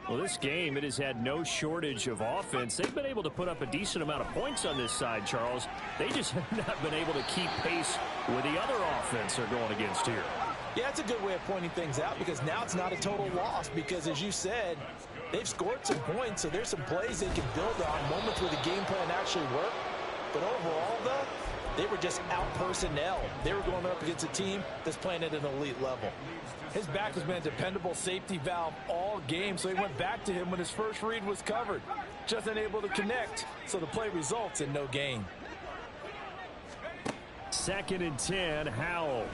S3: Well, this game, it has had no shortage of offense. They've been able to put up a decent amount of points on this side, Charles. They just have not been able to keep pace with the other offense they're going against here.
S4: Yeah, that's a good way of pointing things out, because now it's not a total loss, because as you said, they've scored some points, so there's some plays they can build on, moments where the game plan actually worked. But overall, though, they were just out personnel. They were going up against a team that's playing at an elite level. His back has been a dependable safety valve all game, so he went back to him when his first read was covered. Just unable to connect, so the play results in no gain.
S3: 2nd and 10, Howell.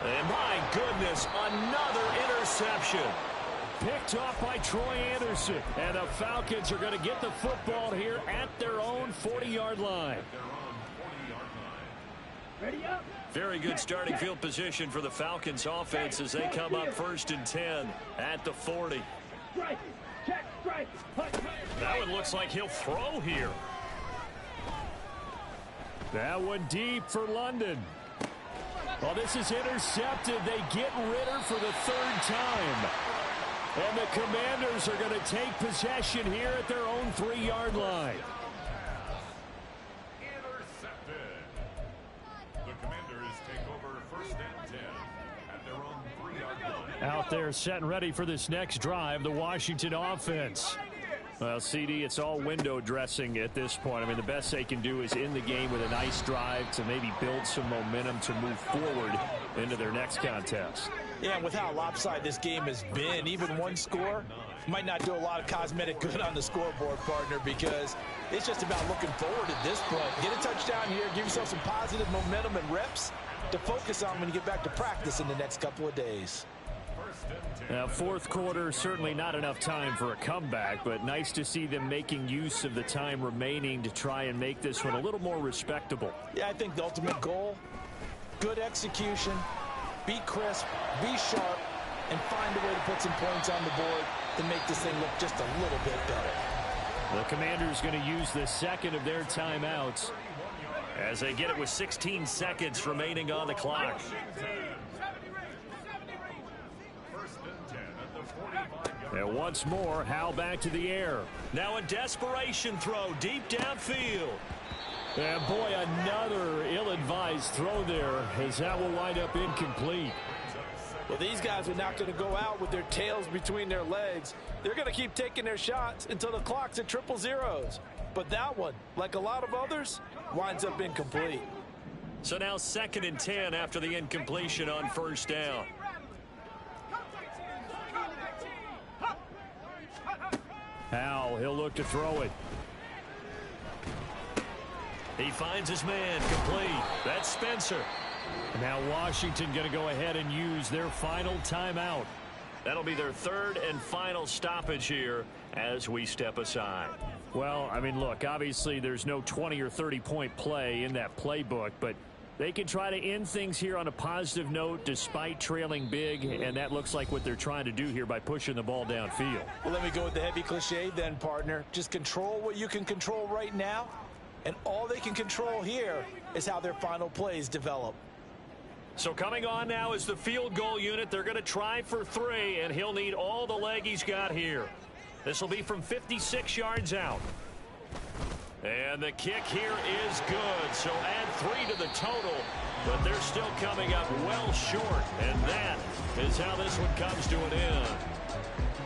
S3: And my goodness, another interception. Picked off by Troy Anderson. And the Falcons are going to get the football here at their own 40-yard line. Very good starting field position for the Falcons offense as they come up 1st and 10 at the 40. That one looks like he'll throw here. That one deep for London. Well, this is intercepted. They get Ritter for the 3rd time. And the Commanders are going to take possession here at their own 3-yard line.
S6: Intercepted. The Commanders take over 1st and 10 at their own 3-yard line.
S3: Out there set and ready for this next drive, the Washington offense. Well, CD, it's all window dressing at this point. I mean, the best they can do is in the game with a nice drive to maybe build some momentum to move forward into their next contest.
S4: Yeah, and with how lopsided this game has been, even one score might not do a lot of cosmetic good on the scoreboard, partner, because it's just about looking forward at this point. Get a touchdown here, give yourself some positive momentum and reps to focus on when you get back to practice in the next couple of days.
S3: Now, fourth quarter, certainly not enough time for a comeback, but nice to see them making use of the time remaining to try and make this one a little more respectable.
S4: Yeah, I think the ultimate goal, good execution, be crisp, be sharp, and find a way to put some points on the board to make this thing look just a little bit better.
S3: The Commanders going to use the second of their timeouts as they get it with 16 seconds remaining on the clock. And once more, Howell back to the air. Now a desperation throw deep downfield. And boy, another ill-advised throw there as that will wind up incomplete.
S4: Well, these guys are not going to go out with their tails between their legs. They're going to keep taking their shots until the clock's at 000. But that one, like a lot of others, winds up incomplete.
S3: So now 2nd and 10 after the incompletion on first down. Howell, he'll look to throw it. He finds his man, complete. That's Spencer. And now Washington going to go ahead and use their final timeout. That'll be their third and final stoppage here as we step aside. Well, I mean, look, obviously there's no 20 or 30-point play in that playbook, but they can try to end things here on a positive note despite trailing big, and that looks like what they're trying to do here by pushing the ball downfield.
S4: Well, let me go with the heavy cliche then, partner. Just control what you can control right now, and all they can control here is how their final plays develop.
S3: So coming on now is the field goal unit. They're going to try for 3, and he'll need all the leg he's got here. This will be from 56 yards out. And the kick here is good. So add 3 to the total, but they're still coming up well short. And that is how this one comes to an end.